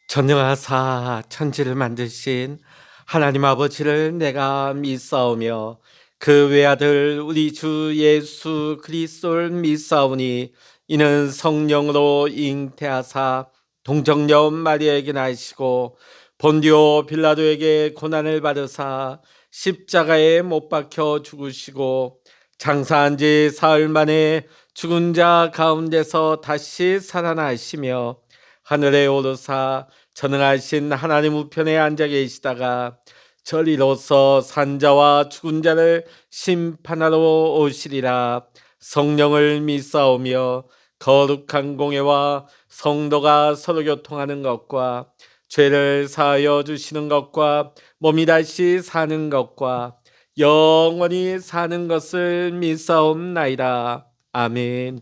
전능하사 천지를 만드신 하나님 아버지를 내가 믿사오며 그 외아들 우리 주 예수 그리스도를 믿사오니 이는 성령으로 잉태하사 동정녀 마리아에게 나시고 본디오 빌라도에게 고난을 받으사 십자가에 못 박혀 죽으시고 장사한 지 사흘 만에 죽은 자 가운데서 다시 살아나시며 하늘에 오르사 전능하신 하나님 우편에 앉아 계시다가 저리로서 산자와 죽은 자를 심판하러 오시리라. 성령을 믿사오며 거룩한 공예와 성도가 서로 교통하는 것과 죄를 사하여 주시는 것과 몸이 다시 사는 것과 영원히 사는 것을 믿사옵나이다. 아멘.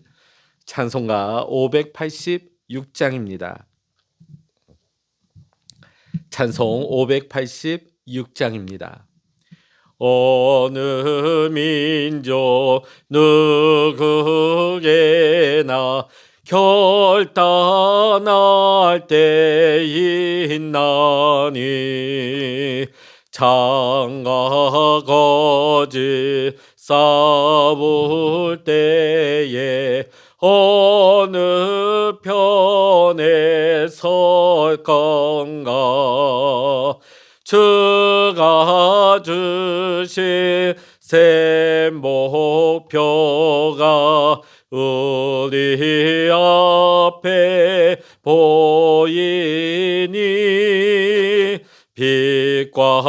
찬송가 586장입니다. 찬송 586장입니다. 어느 민족 누구에게나 결단할 때 있나니 창과 거짓 싸울 때에 어느 편에 설 건가. 주가 주신 새 목표가 우리 앞에 보이니 빛과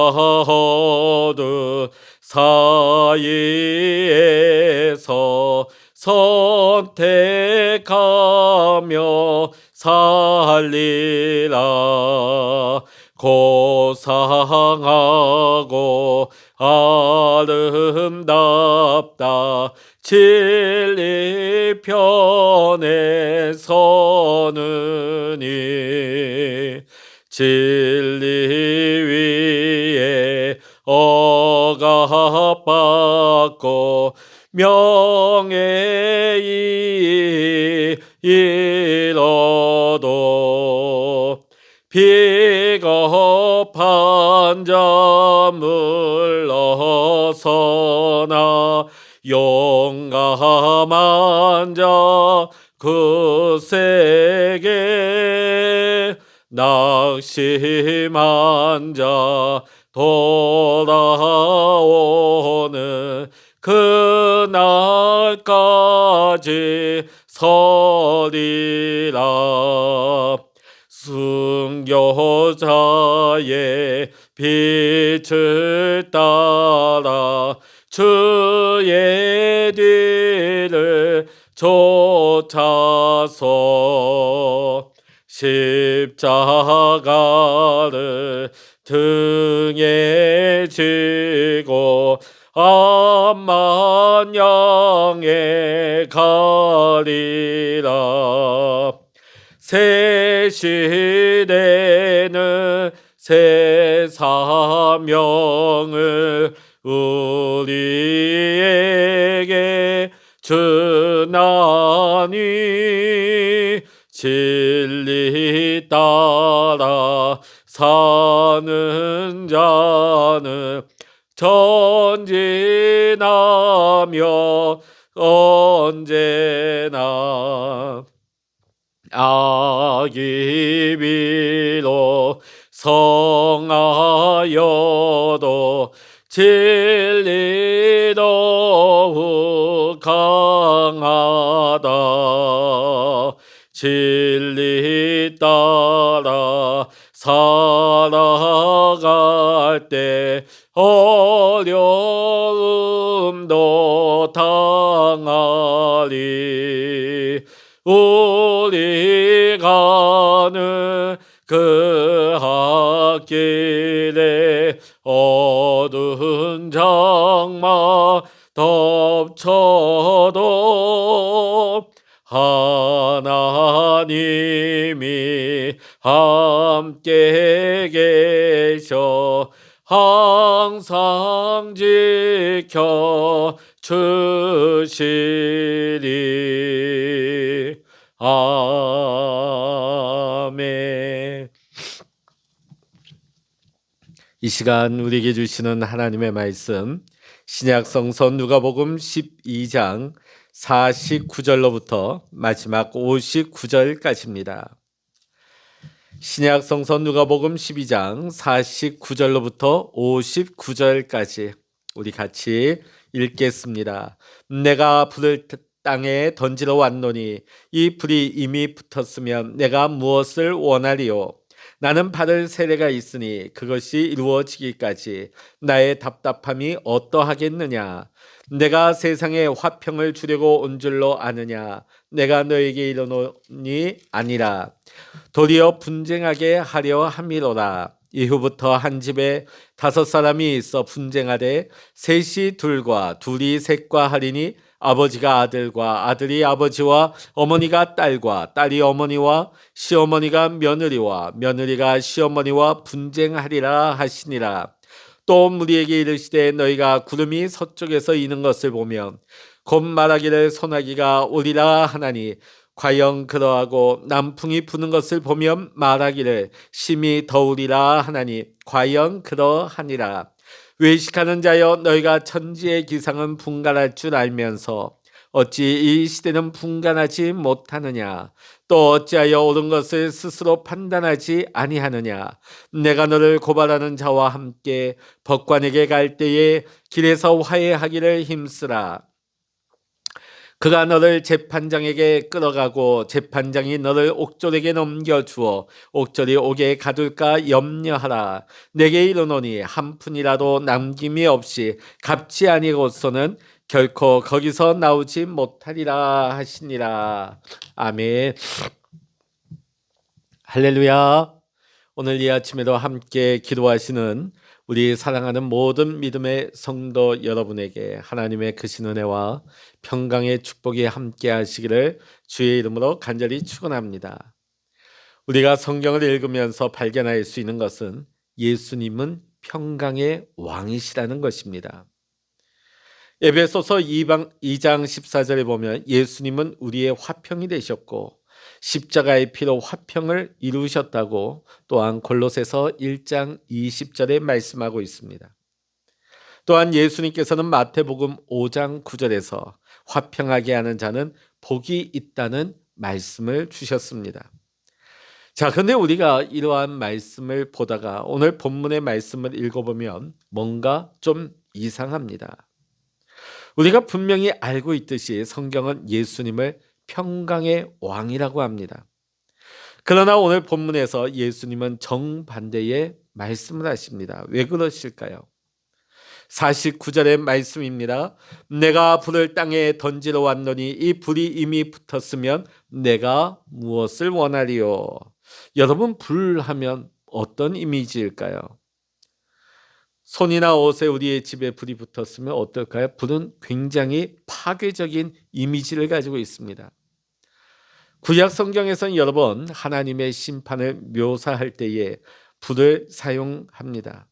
어둠 사이에서 선택하며 살리라. 고상하고 아름답다 진리 편에 서느니 진리 위에 억압받고 명예에 이뤄도 비겁한 자 물러서나 용감한 자 그 세계 낙심한 자 돌아오는 그날까지 서리라. 순교자의 빛을 따라 주의 뒤를 쫓아서 십자가를 등에 지고 암만 양에 가리라. 새 시대는 새 사명을 우리에게 주나니 진리 따라 사는 자는 전진하며 언제나 악이 비록 성하여도 진리 더욱 강하다. 진리 따라 살아갈 때 어려움도 당하리. 우리 가는 그 앞길에 어두운 장막 덮쳐도 하나님이 함께 계셔 항상 지켜 주시리. 아멘. 이 시간 우리에게 주시는 하나님의 말씀 신약 성서 누가복음 12장 49절로부터 마지막 59절까지입니다. 신약 성서 누가복음 12장 49절로부터 59절까지 우리 같이 읽겠습니다. 내가 불을 땅에 던지러 왔노니 이 불이 이미 붙었으면 내가 무엇을 원하리요? 나는 받을 세례가 있으니 그것이 이루어지기까지 나의 답답함이 어떠하겠느냐? 내가 세상에 화평을 주려고 온 줄로 아느냐? 내가 너에게 이르노니 아니라 도리어 분쟁하게 하려 함이로라. 이후부터 한 집에 5사람이 있어 분쟁하되 셋이 둘과 둘이 셋과 하리니 아버지가 아들과 아들이 아버지와 어머니가 딸과 딸이 어머니와 시어머니가 며느리와 며느리가 시어머니와 분쟁하리라 하시니라. 또 무리에게 이르시되 너희가 구름이 서쪽에서 이는 것을 보면 곧 말하기를 소나기가 오리라 하나니 과연 그러하고 남풍이 부는 것을 보면 말하기를 심히 더우리라 하나니 과연 그러하니라. 외식하는 자여 너희가 천지의 기상은 분간할 줄 알면서 어찌 이 시대는 분간하지 못하느냐? 또 어찌하여 옳은 것을 스스로 판단하지 아니하느냐? 내가 너를 고발하는 자와 함께 법관에게 갈 때에 길에서 화해하기를 힘쓰라. 그가 너를 재판장에게 끌어가고 재판장이 너를 옥졸에게 넘겨주어 옥졸이 옥에 가둘까 염려하라. 내게 이르노니 한 푼이라도 남김이 없이 갚지 아니고서는 결코 거기서 나오지 못하리라 하시니라. 아멘. 할렐루야. 오늘 이 아침에도 함께 기도하시는 우리 사랑하는 모든 믿음의 성도 여러분에게 하나님의 크신 은혜와 평강의 축복이 함께 하시기를 주의 이름으로 간절히 축원합니다. 우리가 성경을 읽으면서 발견할 수 있는 것은 예수님은 평강의 왕이시라는 것입니다. 에베소서 2장 14절에 보면 예수님은 우리의 화평이 되셨고 십자가의 피로 화평을 이루셨다고 또한 골로새서 1장 20절에 말씀하고 있습니다. 또한 예수님께서는 마태복음 5장 9절에서 화평하게 하는 자는 복이 있다는 말씀을 주셨습니다. 자, 근데 우리가 이러한 말씀을 보다가 오늘 본문의 말씀을 읽어보면 뭔가 좀 이상합니다. 우리가 분명히 알고 있듯이 성경은 예수님을 평강의 왕이라고 합니다. 그러나 오늘 본문에서 예수님은 정반대의 말씀을 하십니다. 왜 그러실까요? 49절의 말씀입니다. 내가 불을 땅에 던지러 왔노니 이 불이 이미 붙었으면 내가 무엇을 원하리요? 여러분, 불하면 어떤 이미지일까요? 손이나 옷에 우리의 집에 불이 붙었으면 어떨까요? 불은 굉장히 파괴적인 이미지를 가지고 있습니다. 구약 성경에서는 여러 번 하나님의 심판을 묘사할 때에 불을 사용합니다.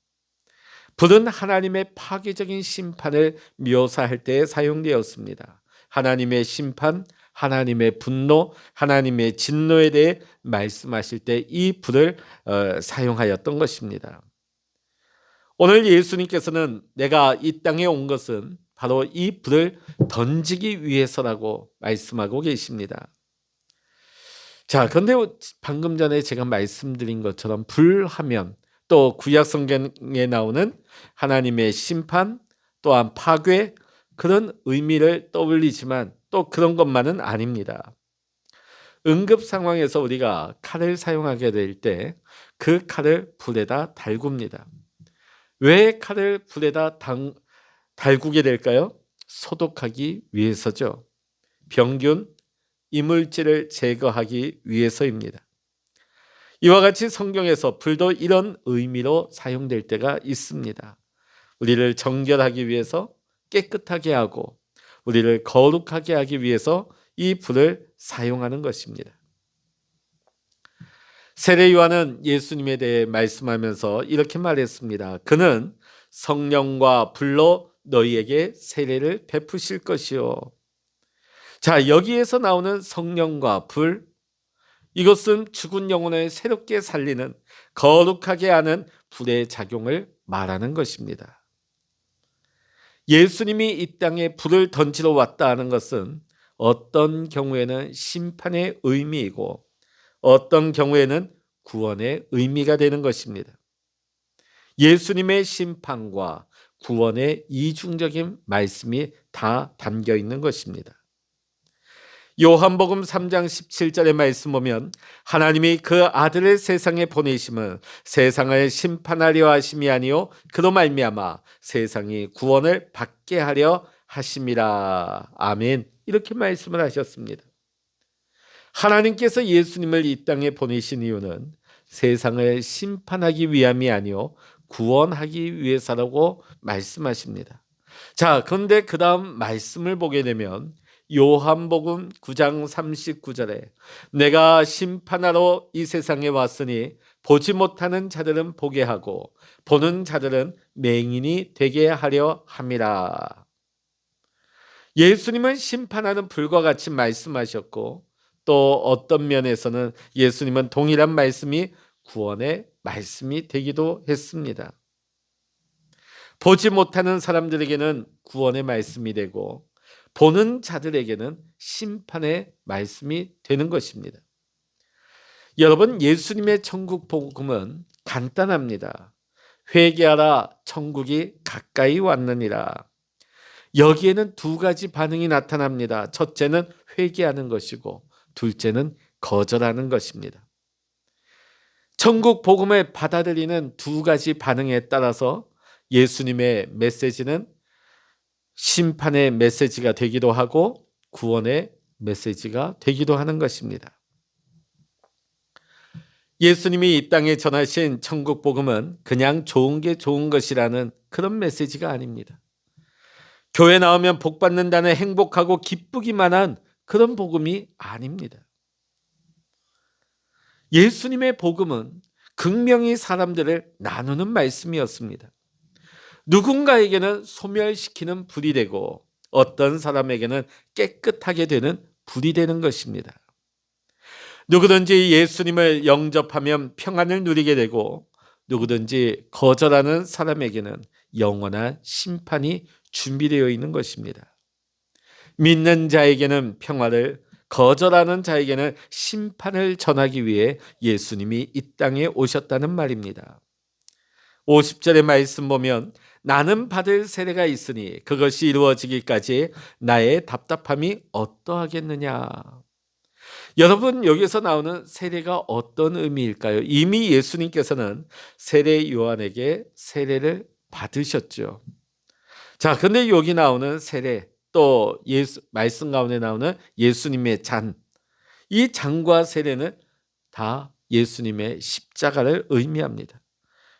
불은 하나님의 파괴적인 심판을 묘사할 때에 사용되었습니다. 하나님의 심판, 하나님의 분노, 하나님의 진노에 대해 말씀하실 때 이 불을 사용하였던 것입니다. 오늘 예수님께서는 내가 이 땅에 온 것은 바로 이 불을 던지기 위해서라고 말씀하고 계십니다. 자, 그런데 방금 전에 제가 말씀드린 것처럼 불하면 또 구약 성경에 나오는 하나님의 심판 또한 파괴 그런 의미를 떠올리지만 또 그런 것만은 아닙니다. 응급 상황에서 우리가 칼을 사용하게 될 때 그 칼을 불에다 달굽니다. 왜 칼을 불에다 달구게 될까요? 소독하기 위해서죠. 병균, 이물질을 제거하기 위해서입니다. 이와 같이 성경에서 불도 이런 의미로 사용될 때가 있습니다. 우리를 정결하기 위해서 깨끗하게 하고 우리를 거룩하게 하기 위해서 이 불을 사용하는 것입니다. 세례 요한은 예수님에 대해 말씀하면서 이렇게 말했습니다. 그는 성령과 불로 너희에게 세례를 베푸실 것이요. 자, 여기에서 나오는 성령과 불, 이것은 죽은 영혼을 새롭게 살리는 거룩하게 하는 불의 작용을 말하는 것입니다. 예수님이 이 땅에 불을 던지러 왔다 하는 것은 어떤 경우에는 심판의 의미이고 어떤 경우에는 구원의 의미가 되는 것입니다. 예수님의 심판과 구원의 이중적인 말씀이 다 담겨 있는 것입니다. 요한복음 3장 17절의 말씀 보면 하나님이 그 아들을 세상에 보내심은 세상을 심판하려 하심이 아니요 그로 말미암아 세상이 구원을 받게 하려 하심이라. 아멘. 이렇게 말씀을 하셨습니다. 하나님께서 예수님을 이 땅에 보내신 이유는 세상을 심판하기 위함이 아니요 구원하기 위해서라고 말씀하십니다. 자, 그런데 그 다음 말씀을 보게 되면 요한복음 9장 39절에 내가 심판하러 이 세상에 왔으니 보지 못하는 자들은 보게 하고 보는 자들은 맹인이 되게 하려 함이라. 예수님은 심판하는 불과 같이 말씀하셨고 또 어떤 면에서는 예수님은 동일한 말씀이 구원의 말씀이 되기도 했습니다. 보지 못하는 사람들에게는 구원의 말씀이 되고 보는 자들에게는 심판의 말씀이 되는 것입니다. 여러분, 예수님의 천국 복음은 간단합니다. 회개하라, 천국이 가까이 왔느니라. 여기에는 두 가지 반응이 나타납니다. 첫째는 회개하는 것이고 둘째는 거절하는 것입니다. 천국 복음을 받아들이는 두 가지 반응에 따라서 예수님의 메시지는 심판의 메시지가 되기도 하고 구원의 메시지가 되기도 하는 것입니다. 예수님이 이 땅에 전하신 천국 복음은 그냥 좋은 게 좋은 것이라는 그런 메시지가 아닙니다. 교회 나오면 복 받는다는 행복하고 기쁘기만 한 그런 복음이 아닙니다. 예수님의 복음은 극명히 사람들을 나누는 말씀이었습니다. 누군가에게는 소멸시키는 불이 되고 어떤 사람에게는 깨끗하게 되는 불이 되는 것입니다. 누구든지 예수님을 영접하면 평안을 누리게 되고 누구든지 거절하는 사람에게는 영원한 심판이 준비되어 있는 것입니다. 믿는 자에게는 평화를, 거절하는 자에게는 심판을 전하기 위해 예수님이 이 땅에 오셨다는 말입니다. 50절의 말씀 보면 나는 받을 세례가 있으니 그것이 이루어지기까지 나의 답답함이 어떠하겠느냐. 여러분, 여기서 나오는 세례가 어떤 의미일까요? 이미 예수님께서는 세례 요한에게 세례를 받으셨죠. 자, 근데 여기 나오는 세례, 또 말씀 가운데 나오는 예수님의 잔, 이 잔과 세례는 다 예수님의 십자가를 의미합니다.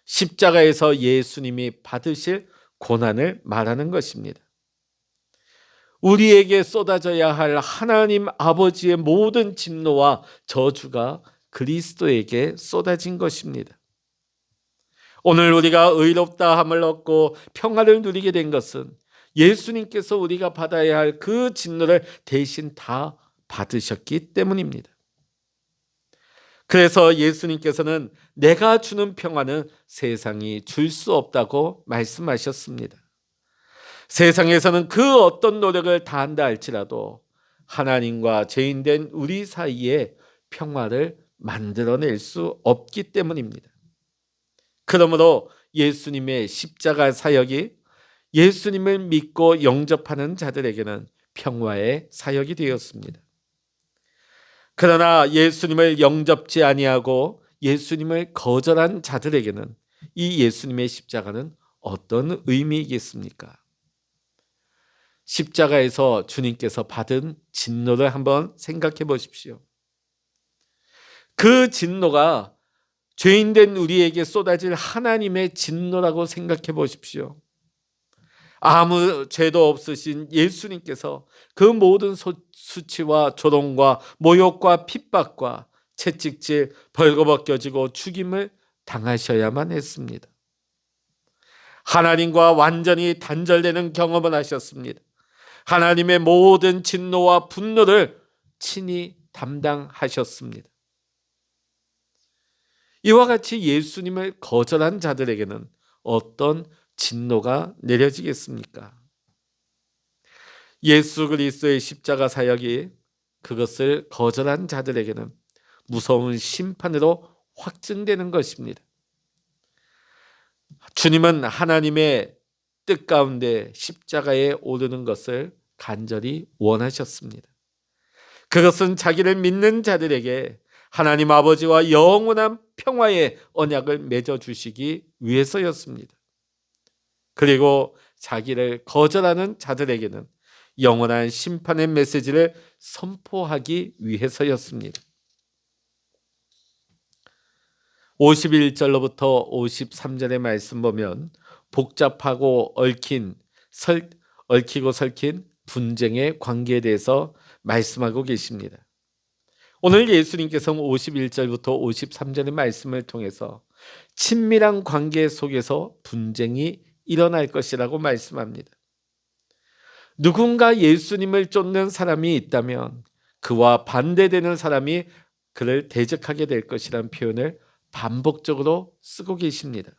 십자가에서 예수님이 받으실 고난을 말하는 것입니다. 우리에게 쏟아져야 할 하나님 아버지의 모든 진노와 저주가 그리스도에게 쏟아진 것입니다. 오늘 우리가 의롭다 함을 얻고 평화를 누리게 된 것은 예수님께서 우리가 받아야 할 그 진노를 대신 다 받으셨기 때문입니다. 그래서 예수님께서는 내가 주는 평화는 세상이 줄 수 없다고 말씀하셨습니다. 세상에서는 그 어떤 노력을 다한다 할지라도 하나님과 죄인된 우리 사이에 평화를 만들어낼 수 없기 때문입니다. 그러므로 예수님의 십자가 사역이 예수님을 믿고 영접하는 자들에게는 평화의 사역이 되었습니다. 그러나 예수님을 영접지 아니하고 예수님을 거절한 자들에게는 이 예수님의 십자가는 어떤 의미이겠습니까? 십자가에서 주님께서 받은 진노를 한번 생각해 보십시오. 그 진노가 죄인된 우리에게 쏟아질 하나님의 진노라고 생각해 보십시오. 아무 죄도 없으신 예수님께서 그 모든 수치와 조롱과 모욕과 핍박과 채찍질, 벌거벗겨지고 죽임을 당하셔야만 했습니다. 하나님과 완전히 단절되는 경험을 하셨습니다. 하나님의 모든 진노와 분노를 친히 담당하셨습니다. 이와 같이 예수님을 거절한 자들에게는 어떤 진노가 내려지겠습니까? 예수 그리스도의 십자가 사역이 그것을 거절한 자들에게는 무서운 심판으로 확증되는 것입니다. 주님은 하나님의 뜻 가운데 십자가에 오르는 것을 간절히 원하셨습니다. 그것은 자기를 믿는 자들에게 하나님 아버지와 영원한 평화의 언약을 맺어주시기 위해서였습니다. 그리고 자기를 거절하는 자들에게는 영원한 심판의 메시지를 선포하기 위해서였습니다. 51절로부터 53절의 말씀 보면 복잡하고 얽히고 설킨 분쟁의 관계에 대해서 말씀하고 계십니다. 오늘 예수님께서는 51절부터 53절의 말씀을 통해서 친밀한 관계 속에서 분쟁이 일어날 것이라고 말씀합니다. 누군가 예수님을 쫓는 사람이 있다면 그와 반대되는 사람이 그를 대적하게 될 것이라는 표현을 반복적으로 쓰고 계십니다.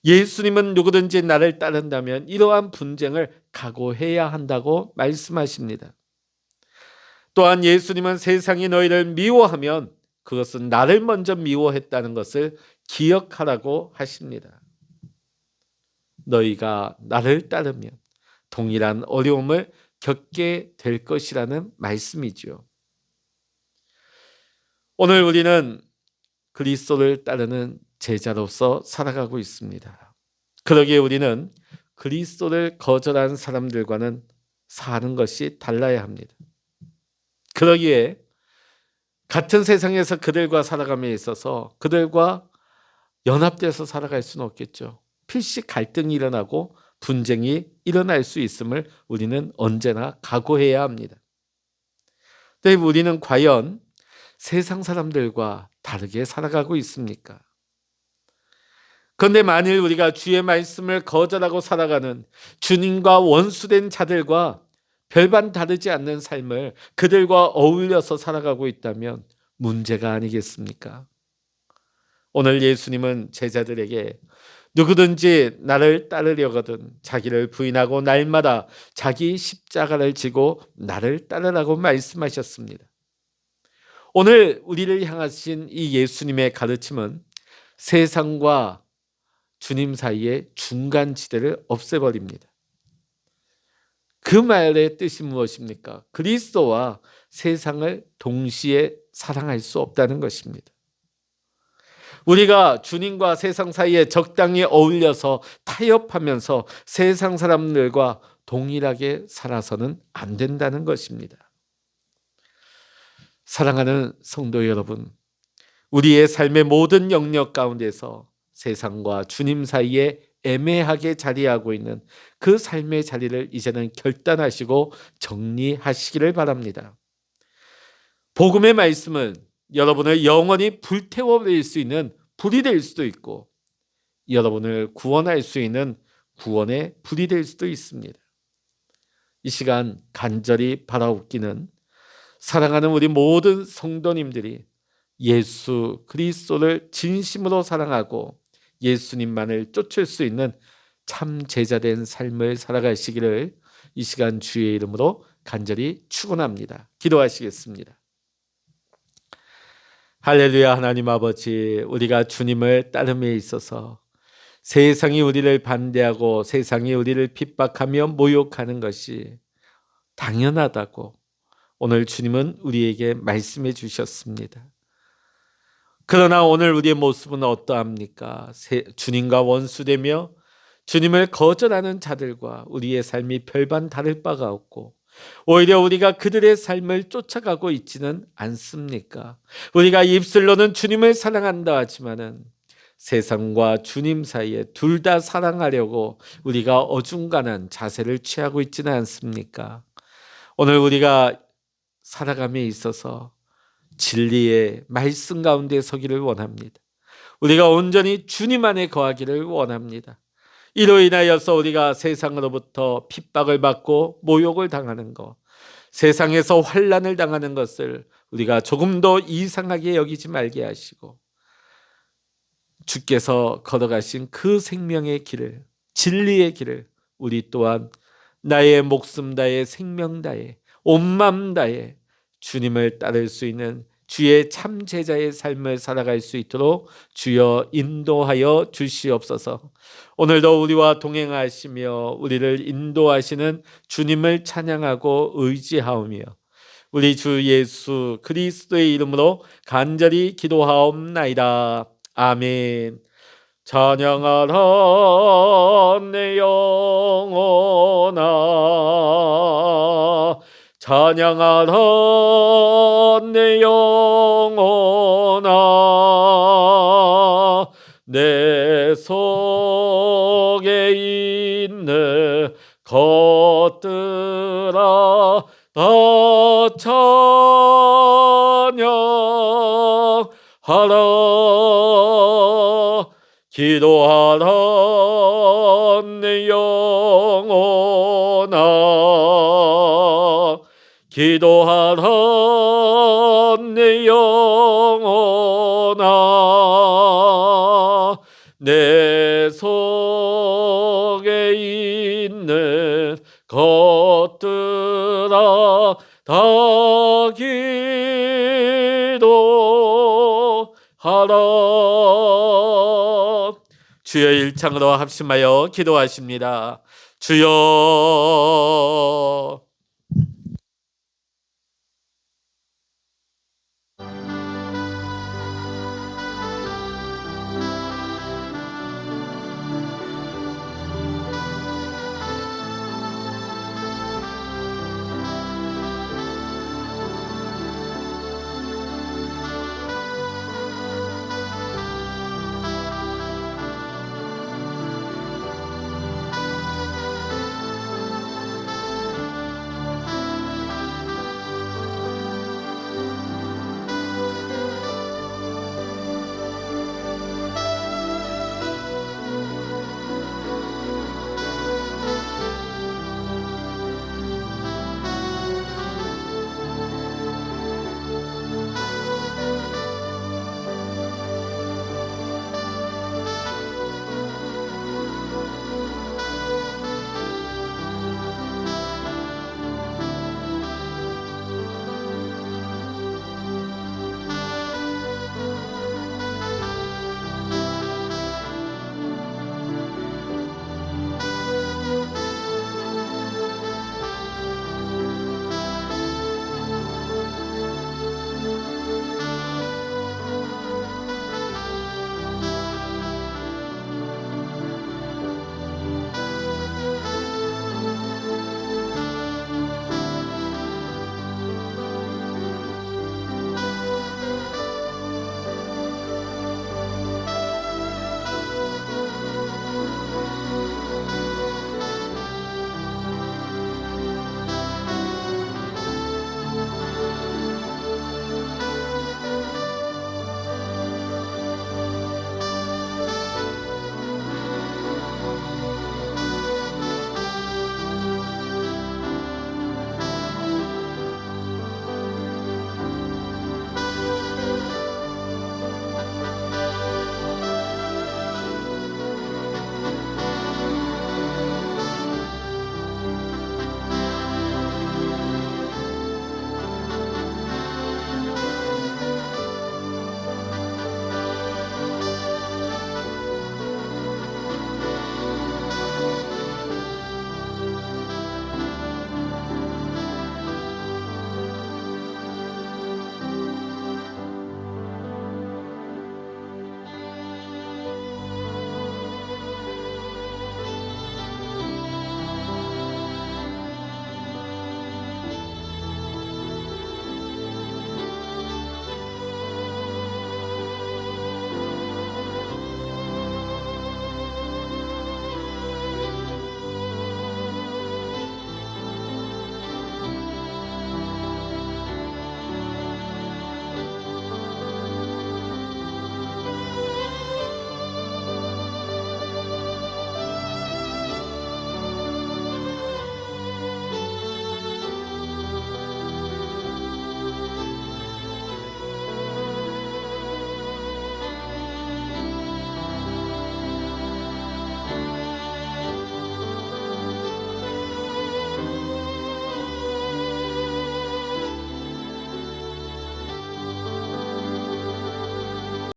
예수님은 누구든지 나를 따른다면 이러한 분쟁을 각오해야 한다고 말씀하십니다. 또한 예수님은 세상이 너희를 미워하면 그것은 나를 먼저 미워했다는 것을 기억하라고 하십니다. 너희가 나를 따르면 동일한 어려움을 겪게 될 것이라는 말씀이죠. 오늘 우리는 그리스도를 따르는 제자로서 살아가고 있습니다. 그러기에 우리는 그리스도를 거절한 사람들과는 사는 것이 달라야 합니다. 그러기에 같은 세상에서 그들과 살아감에 있어서 그들과 연합돼서 살아갈 수는 없겠죠. 필시 갈등이 일어나고 분쟁이 일어날 수 있음을 우리는 언제나 각오해야 합니다. 그런데 우리는 과연 세상 사람들과 다르게 살아가고 있습니까? 그런데 만일 우리가 주의 말씀을 거절하고 살아가는 주님과 원수된 자들과 별반 다르지 않는 삶을 그들과 어울려서 살아가고 있다면 문제가 아니겠습니까? 오늘 예수님은 제자들에게 누구든지 나를 따르려거든 자기를 부인하고 날마다 자기 십자가를 지고 나를 따르라고 말씀하셨습니다. 오늘 우리를 향하신 이 예수님의 가르침은 세상과 주님 사이의 중간지대를 없애버립니다. 그 말의 뜻이 무엇입니까? 그리스도와 세상을 동시에 사랑할 수 없다는 것입니다. 우리가 주님과 세상 사이에 적당히 어울려서 타협하면서 세상 사람들과 동일하게 살아서는 안 된다는 것입니다. 사랑하는 성도 여러분, 우리의 삶의 모든 영역 가운데서 세상과 주님 사이에 애매하게 자리하고 있는 그 삶의 자리를 이제는 결단하시고 정리하시기를 바랍니다. 복음의 말씀은 여러분을 영원히 불태워버릴 수 있는 불이 될 수도 있고 여러분을 구원할 수 있는 구원의 불이 될 수도 있습니다. 이 시간 간절히 바라옵기는 사랑하는 우리 모든 성도님들이 예수 그리스도를 진심으로 사랑하고 예수님만을 쫓을 수 있는 참 제자된 삶을 살아가시기를 이 시간 주의 이름으로 간절히 축원합니다. 기도하시겠습니다. 할렐루야. 하나님 아버지, 우리가 주님을 따름에 있어서 세상이 우리를 반대하고 세상이 우리를 핍박하며 모욕하는 것이 당연하다고 오늘 주님은 우리에게 말씀해 주셨습니다. 그러나 오늘 우리의 모습은 어떠합니까? 주님과 원수되며 주님을 거절하는 자들과 우리의 삶이 별반 다를 바가 없고 오히려 우리가 그들의 삶을 쫓아가고 있지는 않습니까? 우리가 입술로는 주님을 사랑한다 하지만은 세상과 주님 사이에 둘 다 사랑하려고 우리가 어중간한 자세를 취하고 있지는 않습니까? 오늘 우리가 살아감에 있어서 진리의 말씀 가운데 서기를 원합니다. 우리가 온전히 주님 안에 거하기를 원합니다. 이로 인하여서 우리가 세상으로부터 핍박을 받고 모욕을 당하는 것, 세상에서 환난을 당하는 것을 우리가 조금도 이상하게 여기지 말게 하시고 주께서 걸어가신 그 생명의 길을, 진리의 길을 우리 또한 나의 목숨 다해 생명 다해 온 맘 다해 주님을 따를 수 있는 주의 참 제자의 삶을 살아갈 수 있도록 주여 인도하여 주시옵소서. 오늘도 우리와 동행하시며 우리를 인도하시는 주님을 찬양하고 의지하오며 우리 주 예수 그리스도의 이름으로 간절히 기도하옵나이다. 아멘. 찬양하라 내 영혼아, 찬양하라 내 영혼아, 내 속에 있는 것들아 다 찬양하라. 기도하라 내 영혼아, 기도하라 내 영혼아, 내 속에 있는 것들아 다 기도하라. 주여 일창으로 합심하여 기도하십니다. 주여